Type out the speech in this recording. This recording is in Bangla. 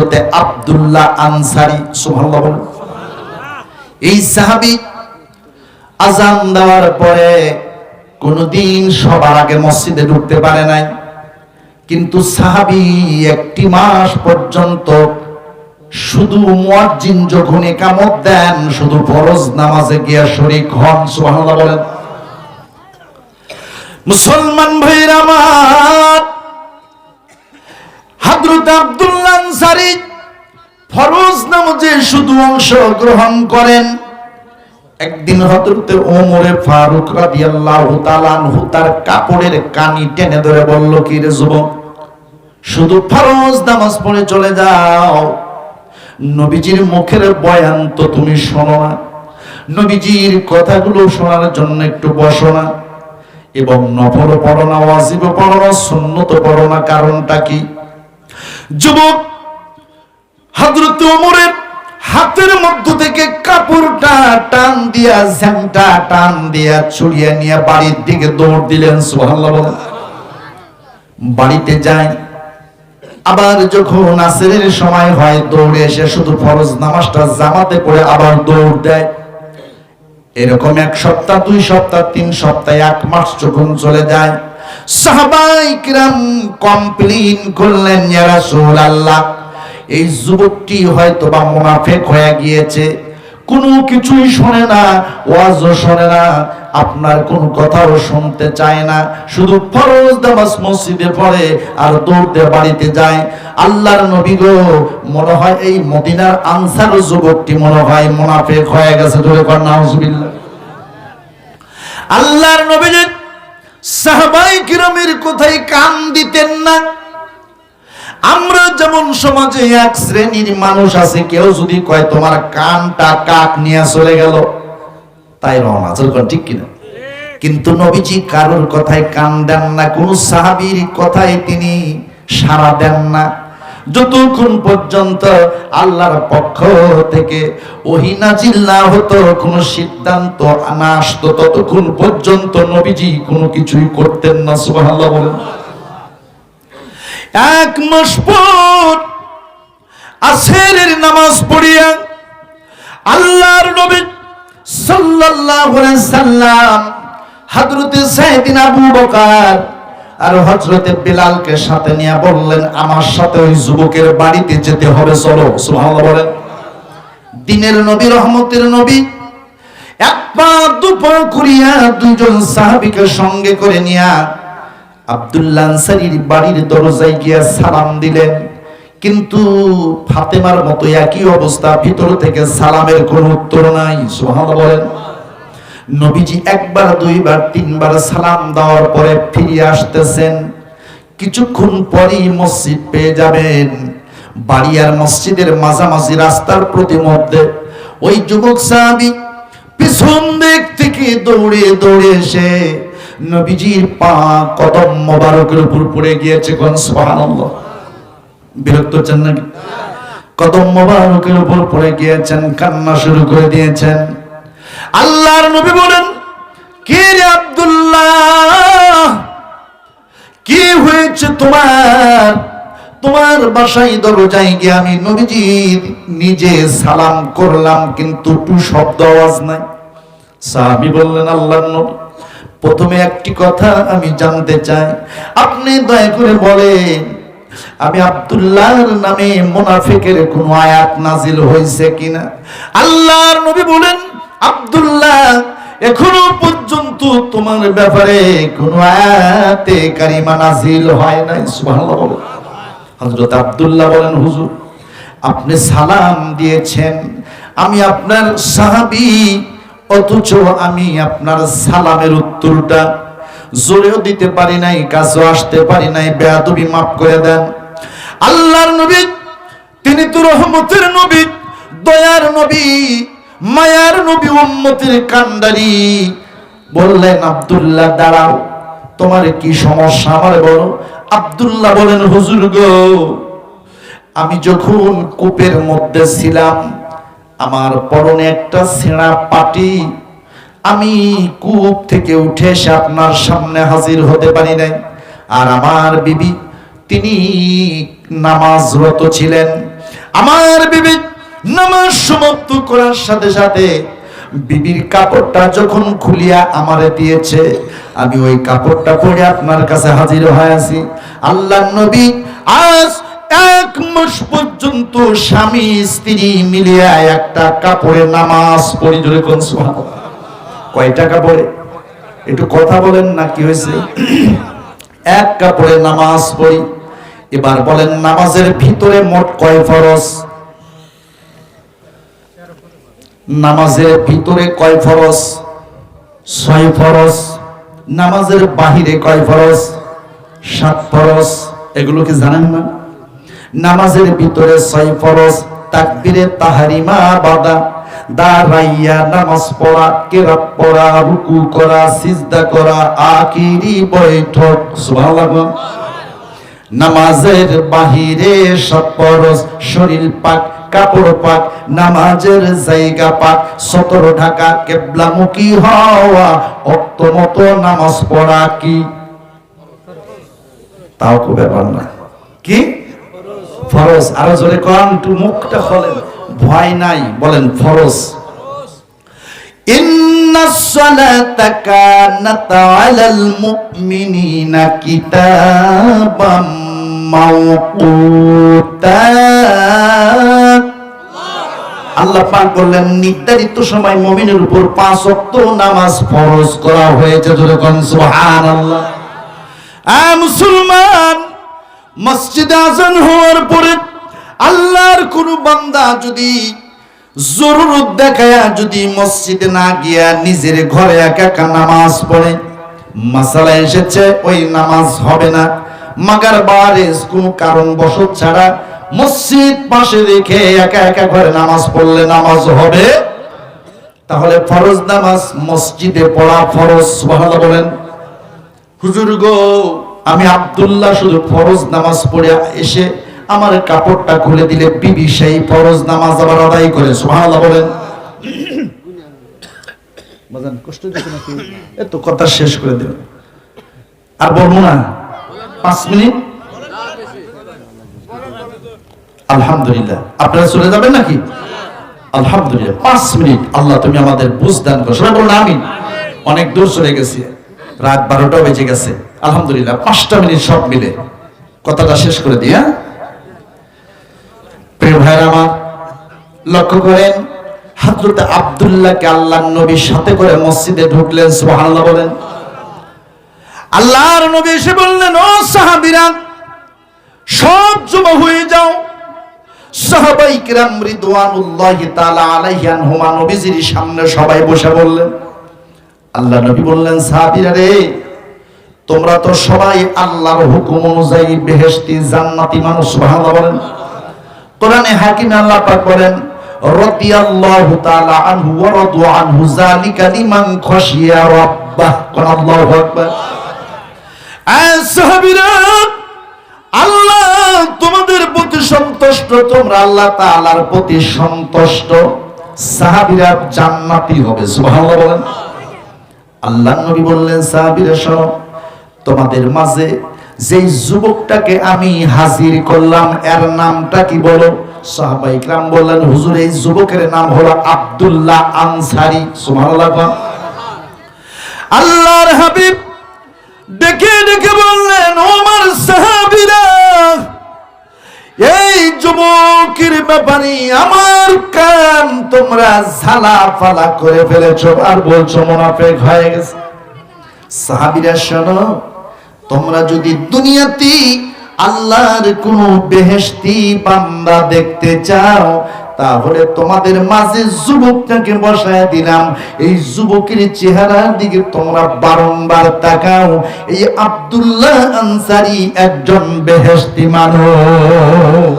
হযরতে আব্দুল্লাহ আনসারী। সুবহানাল্লাহ বলেন। এই সাহাবী আযান দেওয়ার পরে কোনদিন সবার আগে মসজিদে ঢুকতে পারে নাই, কিন্তু সাহাবী একটি মাস পর্যন্ত শুধু মুয়াজ্জিন যখন ইকামত দেন শুধু ফরজ নামাজে গিয়া শরীক হন। সুবহানাল্লাহ বলেন। মুসলমান ভাইরা আমার, হযরত আব্দুল্লাহ আনসারী ফরজ নামাজে শুধু অংশগ্রহণ করেন। একদিন হযরতে ওমর ফারুক রাদিয়াল্লাহু তাআলা আনহু তার কাপড়ের কানি টেনে ধরে বলল, কি রে যুবক, শুধু ফরজ নামাজ পড়ে চলে যাও, নবীজির মুখের বয়ান তো তুমি শোনো না, নবীজির কথাগুলো শোনার জন্য একটু বসো না, এবং নফল পড়ো না, ওয়াজিব পড়ো না, সুন্নত পড়ো না, কারণটা কি? যুবক হযরত ওমরের হাতের মধ্য থেকে কাপড়টা টান দিয়া, ঝ্যাংটা টান দিয়া ছুড়িয়ে নিয়ে বাড়ির দিকে দৌড় দিলেন। সুবহানাল্লাহ বলেন। বাড়িতে যায়, আবার যখন আসরের সময় হয় দৌড়ে এসে শুধু ফরজ নামাজটা জামাতে পড়ে আবার দৌড় দেয়। এরকম 1 সপ্তাহ, 2 সপ্তাহ, 3 সপ্তাহ, 1 মাস যখন চলে যায়, সাহাবায়ে কিরাম কমপ্লেইন করলেন, ইয়া রাসূলুল্লাহ, এই যুবকটি হয়তো বা মুনাফিক হয়ে গিয়েছে, কোনো কিছুই শোনে না, ওয়াজও শোনে না, আপনার কোন কথাও শুনতে চায় না, শুধু ফরজ নামাজ মসজিদে পড়ে আর দৌড়তে বাড়িতে যায়। আল্লাহর নবী গো, মনে হয় এই মদিনার আনসার যুবকটি মনে হয় মুনাফিক হয়ে গেছে। জোরে কর নাউজুবিল্লাহ। আল্লাহর নবী সাহাবায়ে কিরামের কথায় কান দিতেন না। আমরা যেমন সমাজে এক শ্রেণীর মানুষ আছে, কেউ যদি কয় তোমার কানটা কাক নিয়ে চলে গেল, তাই রওনা, চলবেন ঠিক কিনা? কিন্তু নবীজি কারোর কথায় কান দেন না, কোন সাহাবীর কথায় তিনি সাড়া দেন না, যতক্ষণ পর্যন্ত আল্লাহর পক্ষ থেকে ওহী নাজিল না হতো, কোন সিদ্ধান্ত না আসতো, ততক্ষণ পর্যন্ত নবীজি কোনো কিছুই করতেন না। সুবহানাল্লাহ বলেন। 1 মাস পর আসরের নামাজ পড়িয়া আল্লাহর নবী সাল্লাল্লাহু আলাইহি সাল্লাম হযরতে সাইয়েদনা আবু বকর আর হযরতে বিলালকে সাথে নিয়ে বললেন, আমার সাথে ওই যুবকের বাড়িতে যেতে হবে, চলো। সুবহানাল্লাহ বলেন। দিনের নবী, রহমতের নবী 1 পা 2 পা করিয়া 2 জন সাহাবীকে সঙ্গে করে নিয়া আব্দুল্লাহ আনসারীর বাড়ির দরজায় গিয়া সালাম দিলেন, কিন্তু ফাতেমার মতো একই অবস্থা, ভিতর থেকে সালামের কোনো উত্তর নাই। সুবহানাল্লাহ বলেন। নবীজি 1 বার 2 বার 3 বার সালাম দেওয়ার পরে ফিরে আসতেছেন, কিছুক্ষণ পরেই মসজিদ পেয়ে যাবেন। বাড়ি আর মসজিদের মাঝামাঝি রাস্তার প্রতিমধ্যে ওই যুবক সাহাবী পিছন দিক থেকে দৌড়ে দৌড়ে এসে নবীজির পা কদম মোবারকের উপর পড়ে গিয়েছে। কোন সুবহানাল্লাহ। বিরক্ত হচ্ছেন নাকি? কদম মোবারকের উপর পড়ে গিয়েছেন, কান্না শুরু করে দিয়েছেন। আল্লাহর নবী বলেন, কে রে আব্দুল্লাহ, কি হয়েছে তোমার? তোমার বাসায় দরজায় গিয়ে আমি নবীজি নিজে সালাম করলাম, কিন্তু একটু শব্দ আওয়াজ নাই। সাহাবী বললেন, আল্লাহর নবী, প্রথমে একটি কথা আমি জানতে চাই, আপনি দয়া করে বলেন, আমি আব্দুল্লাহর নামে মুনাফিকের কোন আয়াত নাজিল হয়েছে কিনা? আল্লাহর নবী বলেন, আব্দুল্লাহ, এখনো পর্যন্ত তোমার ব্যাপারে কোন আয়াতে কারিমা নাজিল হয় নাই। সুবহানাল্লাহ। হযরত আব্দুল্লাহ বলেন, হুজুর, আপনি সালাম দিয়েছেন, আমি আপনার সাহাবী, অথচ আমি আপনার সালামের উত্তরটা জোরেও দিতে পারি নাই, কাছেও আসতে পারি নাই, বেয়াদবি মাফ করে দেন। আল্লাহর নবী, তিনি তো রহমতের নবী, দয়ার নবী, মায়ার নবী, উম্মতের কান্ডারি। বললেন, আব্দুল্লাহ দাঁড়াও, তোমার কি সমস্যা আমার বলো। আব্দুল্লাহ বলেন, হুজুর গো, আমি যখন কূপের মধ্যে ছিলাম, আমার পরনে একটা ছেঁড়া পাটি, আমি কূপ থেকে উঠে এসে আপনার সামনে হাজির হতে পারি নাই। আর আমার বিবি, তিনি নামাজরত ছিলেন, আমার বিবি নামাজ সমাপ্ত করার সাথে সাথে বিবির কাপড়টা যখন খুলিয়া আমারে দিয়েছে, আমি ওই কাপড়টা পরে আপনার কাছে হাজির হয়ে আছি। আল্লাহর নবী আজ 1 মাস পর্যন্ত স্বামী স্ত্রী মিলিয়া একটা কাপড়ে নামাজ পড়ি। জোরে কোন সুবহানাল্লাহ। কয় টাকা পড়ে একটু কথা বলেন না, কি হয়েছে? এক কাপড়ে নামাজ পড়ি। এবার বলেন নামাজের ভিতরে মোট কয় ফরজ? নামাজের ভিতরে কয় ফরজ? 6 ফরজ। নামাজের বাহিরে কয় ফরজ? 7 ফরজ। এগুলো কি জানেন না? নামাজের ভিতরে 6 ফরজ, তাকবীরে তাহরিমা বাদা, দাঁড়াইয়া নামাজ পড়া, কিরাত পড়া, রুকু করা, সিজদা করা, আখিরি বৈঠক। সুবহানাল্লাহ। নামাজের বাহিরে 7 ফরজ, শরীর পাক, কাপড় পাক, নামাজের জায়গা পাক, সতর ঢাকা, কিবলামুখী হওয়া, অক্ত মতো নামাজ পড়া কি? তাও তো ব্যাপার না, কি ফরজ? আরো জোরে কোন, একটু মুখটা খোলেন, ভয় নাই, বলেন ফরজ। ইন্নাস সালাতা কানাত আলাল মুমিনিনা কিতাবাম মাওকুতা। আল্লাহ পাক বললেন নির্ধারিত সময় মুমিনের উপর 5 ওয়াক্ত নামাজ ফরজ করা হয়েছে। জোরে কোন সুবহানাল্লাহ। মুসলমান, মসজিদে আযান হওয়ার পরে আল্লাহর কোন বান্দা যদি জরুরত দেখায়া যদি মসজিদে না গিয়া নিজের ঘরে একা একা নামাজ পড়ে, মাসালা এসেছে ওই নামাজ হবে না। মাগার বারে কোন কারণ বশত ছাড়া মসজিদ পাশে রেখে একা একা ঘরে নামাজ পড়লে নামাজ হবে। তাহলে ফরজ নামাজ মসজিদে পড়া ফরজ। সুবহানাল্লাহ বলেন। হুজুর গো, আমি আব্দুল্লাহ শুধু ফরজ নামাজ পড়ে এসে আমার কাপড়টা খুলে দিলে বিবি সেই ফরজ নামাজ আবার আদায় করে। সুবহানাল্লাহ বলেন। বাজান কষ্ট দিতে নাকি? এত কথা শেষ করে দেব, আর বলবো না। 5 মিনিট। আলহামদুলিল্লাহ। আপনারা চলে যাবেন নাকি? আলহামদুলিল্লাহ। 5 মিনিট। আল্লাহ তুমি আমাদের বুঝ দান করো। সবাই বলুন আমিন। অনেক দূর চলে গেছি, রাত 12টা বেজে গেছে। আলহামদুলিল্লাহ 5টা মিনিট সব মিলে কথাটা শেষ করে দিই। প্রিয় ভাইরা আমার, লক্ষ্য করেন হযরত আব্দুল্লাহকে আল্লাহর নবীর সাথে করে মসজিদে ঢুকলেন। সুবহানাল্লাহ বলেন। আল্লাহর নবী এসে বললেন, ও সাহাবীরা সব জমা হয়ে যাও। সাহাবায়ে কিরাম রিদওয়ানুল্লাহি তাআলা আলাইহিম নবীজির সামনে সবাই বসে বললেন। আল্লাহ নবী বললেন, সাহাবীরা রে, তোমরা তো সবাই আল্লাহর হুকুম অনুযায়ী বেহেশতি জান্নাতি মানুষ। সুবহানাল্লাহ বলেন। কোরআনে হাকিমে আল্লাহ পাক বলেন, রাদিয়াল্লাহু তাআলা আনহু ওয়া রাদু আনহু যালিকা লিমান খাশিয়া রাব্বাহ। আল্লাহু আকবার। সাহাবীরা, আল্লাহ তোমাদের প্রতি সন্তুষ্ট, তোমরা আল্লাহ তাআলার প্রতি সন্তুষ্ট, সাহাবীরা জান্নাতি হবে। সুবহানাল্লাহ বলেন। আল্লাহ নবী বললেন, সাহাবীরা শোনো, তোমাদের মাঝে যেই যুবকটাকে আমি হাজির করলাম এর নামটা কি বলো? সাহাবায়ে কিরাম বললেন, হুজুর এই যুবকের নাম হলো আব্দুল্লাহ আনসারী। সুবহানাল্লাহ। আল্লাহর হাবিব ডেকে ডেকে বললেন, ও আমার সাহাবীরা, এই যুবকের ব্যাপারে আমার কান তোমরা ঝালা ফালা করে ফেলেছো আর বলছো মুনাফিক হয়ে গেছে। সাহাবীরা শোনো, তোমরা যদি দুনিয়াতে আল্লাহর কোন বেহেশতি বান্দা দেখতে চাও, তাহলে তোমাদের মাঝে যুবকটাকে বসায় দিলাম। এই যুবকের চেহারার দিকে তোমরা বারংবার তাকাও। এই আব্দুল্লাহ আনসারী একজন বেহেশতি মানুষ।